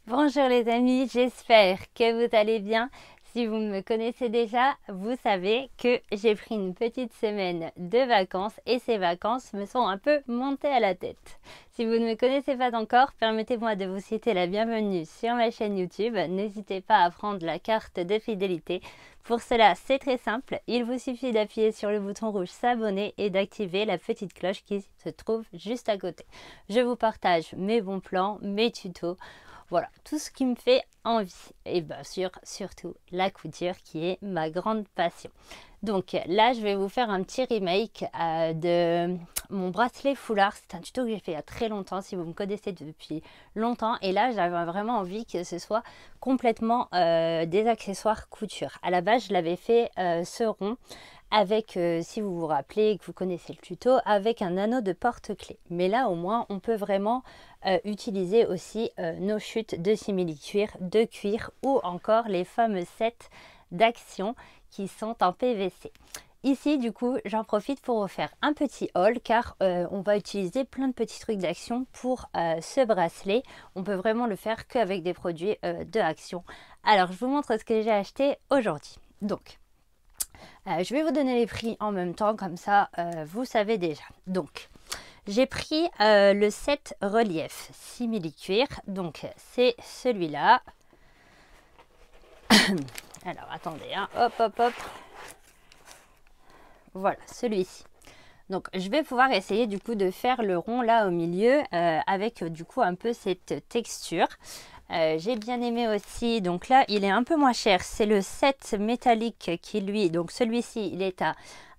Bonjour les amis, j'espère que vous allez bien. Si vous me connaissez déjà, vous savez que j'ai pris une petite semaine de vacances et ces vacances me sont un peu montées à la tête. Si vous ne me connaissez pas encore, permettez-moi de vous citer la bienvenue sur ma chaîne YouTube. N'hésitez pas à prendre la carte de fidélité. Pour cela, c'est très simple. Il vous suffit d'appuyer sur le bouton rouge s'abonner et d'activer la petite cloche qui se trouve juste à côté. Je vous partage mes bons plans, mes tutos. Voilà, tout ce qui me fait envie. Et bien sûr, surtout la couture qui est ma grande passion. Donc là, je vais vous faire un petit remake de mon bracelet foulard. C'est un tuto que j'ai fait il y a très longtemps, si vous me connaissez depuis longtemps. Et là, j'avais vraiment envie que ce soit complètement des accessoires couture. À la base, je l'avais fait ce rond avec, si vous vous rappelez et que vous connaissez le tuto, avec un anneau de porte-clés. Mais là, au moins, on peut vraiment utiliser aussi nos chutes de simili-cuir, de cuir ou encore les fameux sets d'action qui sont en PVC. Ici, du coup, j'en profite pour vous faire un petit haul car on va utiliser plein de petits trucs d'action pour ce bracelet. On peut vraiment le faire qu'avec des produits de action. Alors, je vous montre ce que j'ai acheté aujourd'hui. Donc, je vais vous donner les prix en même temps, comme ça, vous savez déjà. Donc, j'ai pris le set relief simili-cuir. Donc, c'est celui-là. Alors, attendez, hein. Hop, hop, hop. Voilà, celui-ci. Donc, je vais pouvoir essayer du coup de faire le rond là au milieu avec du coup un peu cette texture. J'ai bien aimé aussi, donc là il est un peu moins cher, c'est le set métallique qui lui, donc celui-ci il est à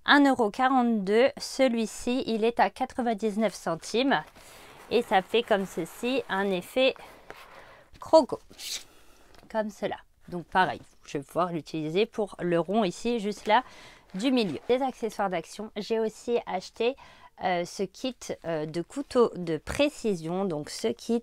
1,42 €, celui-ci il est à 99 centimes et ça fait comme ceci un effet croco, comme cela. Donc pareil, je vais pouvoir l'utiliser pour le rond ici, juste là du milieu. Des accessoires d'action, j'ai aussi acheté ce kit de couteau de précision. Donc ce kit,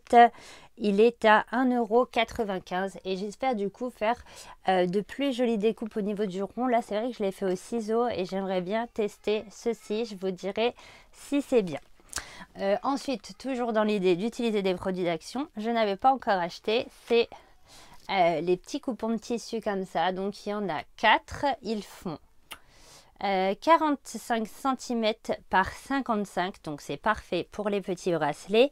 il est à 1,95 € et j'espère du coup faire de plus jolies découpes au niveau du rond. Là c'est vrai que je l'ai fait au ciseau et j'aimerais bien tester ceci, je vous dirai si c'est bien. Ensuite, toujours dans l'idée d'utiliser des produits d'action, je n'avais pas encore acheté, c'est les petits coupons de tissu comme ça. Donc il y en a 4, ils font 45 cm par 55, donc c'est parfait pour les petits bracelets.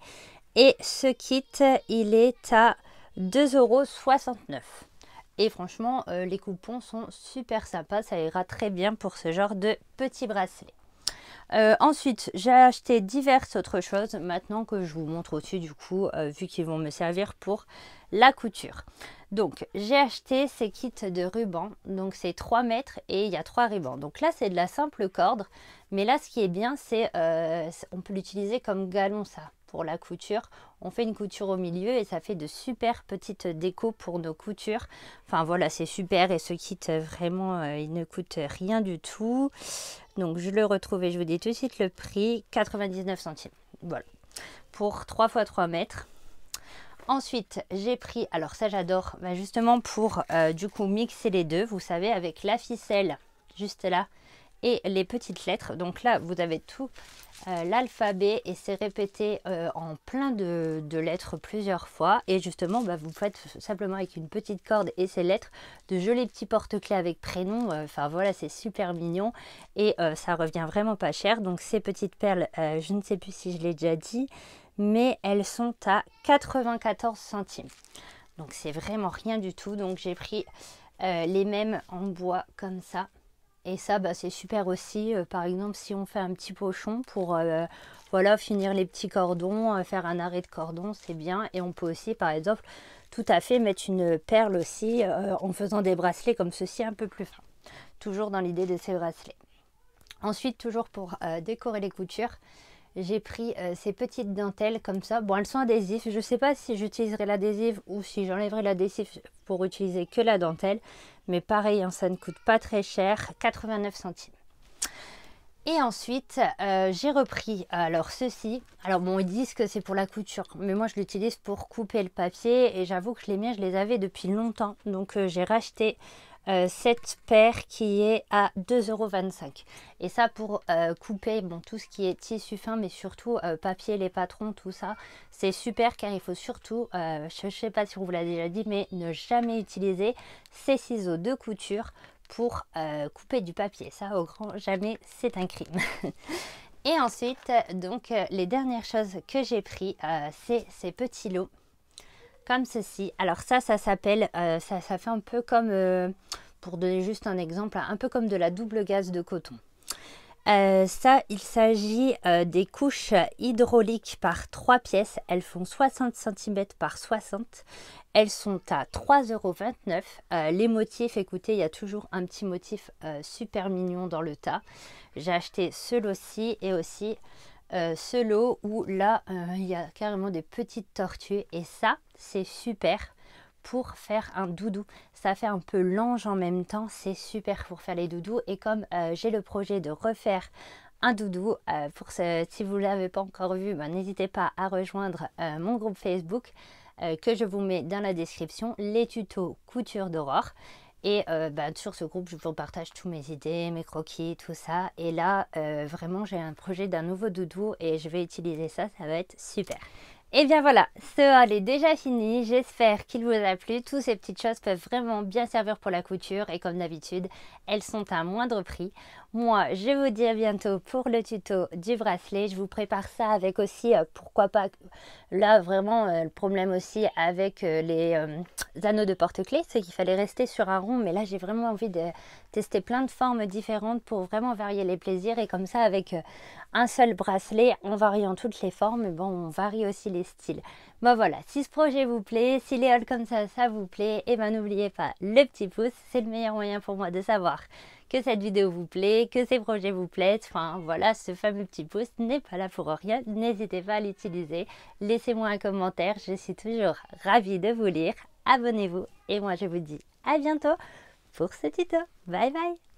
Et ce kit, il est à 2,69 €. Et franchement, les coupons sont super sympas, ça ira très bien pour ce genre de petits bracelets. Ensuite, j'ai acheté diverses autres choses maintenant que je vous montre au-dessus du coup, vu qu'ils vont me servir pour la couture. Donc, j'ai acheté ces kits de rubans. Donc, c'est 3 mètres et il y a 3 rubans. Donc là, c'est de la simple corde. Mais là, ce qui est bien, c'est on peut l'utiliser comme galon, ça, pour la couture. On fait une couture au milieu et ça fait de super petites décos pour nos coutures. Enfin, voilà, c'est super. Et ce kit, vraiment, il ne coûte rien du tout. Donc, je le retrouve et je vous dis tout de suite le prix, 99 centimes. Voilà, pour 3 x 3 mètres. Ensuite, j'ai pris, alors ça j'adore, bah justement pour du coup mixer les deux, vous savez, avec la ficelle juste là et les petites lettres. Donc là, vous avez tout l'alphabet et c'est répété en plein de lettres plusieurs fois. Et justement, bah, vous faites simplement avec une petite corde et ces lettres de jolis petits porte-clés avec prénom. Enfin voilà, c'est super mignon et ça revient vraiment pas cher. Donc ces petites perles, je ne sais plus si je l'ai déjà dit, mais elles sont à 94 centimes. Donc c'est vraiment rien du tout. Donc j'ai pris les mêmes en bois comme ça. Et ça, bah, c'est super aussi, par exemple, si on fait un petit pochon pour voilà, finir les petits cordons, faire un arrêt de cordon, c'est bien. Et on peut aussi, par exemple, tout à fait mettre une perle aussi en faisant des bracelets comme ceci un peu plus fins. Toujours dans l'idée de ces bracelets. Ensuite, toujours pour décorer les coutures, j'ai pris ces petites dentelles comme ça. Bon, elles sont adhésives. Je ne sais pas si j'utiliserai l'adhésif ou si j'enlèverai l'adhésif pour utiliser que la dentelle. Mais pareil, hein, ça ne coûte pas très cher, 89 centimes. Et ensuite, j'ai repris alors ceci. Alors bon, ils disent que c'est pour la couture, mais moi je l'utilise pour couper le papier. Et j'avoue que les miens, je les avais depuis longtemps. Donc j'ai racheté cette paire qui est à 2,25 €. Et ça pour couper bon, tout ce qui est tissu fin, mais surtout papier, les patrons, tout ça. C'est super car il faut surtout, je ne sais pas si on vous l'a déjà dit, mais ne jamais utiliser ces ciseaux de couture pour couper du papier. Ça, au grand jamais, c'est un crime. Et ensuite, donc, les dernières choses que j'ai pris, c'est ces petits lots. Comme ceci. Alors ça s'appelle, ça fait un peu comme, pour donner juste un exemple, un peu comme de la double gaze de coton. Ça, il s'agit des couches hydrauliques par 3 pièces. Elles font 60 cm par 60. Elles sont à 3,29 €. Les motifs, écoutez, il y a toujours un petit motif super mignon dans le tas. J'ai acheté ce lot-ci et aussi ce lot où là, il y a carrément des petites tortues. Et ça, c'est super pour faire un doudou. Ça fait un peu l'ange en même temps, c'est super pour faire les doudous. Et comme j'ai le projet de refaire un doudou, si vous ne l'avez pas encore vu, n'hésitez pas à rejoindre mon groupe Facebook que je vous mets dans la description, les tutos couture d'Aurore. Et sur ce groupe, je vous partage tous mes idées, mes croquis, tout ça. Et là, vraiment, j'ai un projet d'un nouveau doudou et je vais utiliser ça, ça va être super. Et bien voilà, ce haul est déjà fini, j'espère qu'il vous a plu. Toutes ces petites choses peuvent vraiment bien servir pour la couture et comme d'habitude, elles sont à moindre prix. Moi, je vous dis à bientôt pour le tuto du bracelet. Je vous prépare ça avec aussi, pourquoi pas, là vraiment le problème aussi avec les anneaux de porte-clés, c'est qu'il fallait rester sur un rond. Mais là, j'ai vraiment envie de tester plein de formes différentes pour vraiment varier les plaisirs. Et comme ça, avec un seul bracelet, en variant toutes les formes, bon, on varie aussi les styles. Bon voilà, si ce projet vous plaît, si les hauls comme ça vous plaît, et n'oubliez pas le petit pouce, c'est le meilleur moyen pour moi de savoir que cette vidéo vous plaît, que ces projets vous plaisent. Enfin voilà, ce fameux petit pouce n'est pas là pour rien, n'hésitez pas à l'utiliser. Laissez-moi un commentaire, je suis toujours ravie de vous lire. Abonnez-vous et moi je vous dis à bientôt pour ce tuto. Bye bye.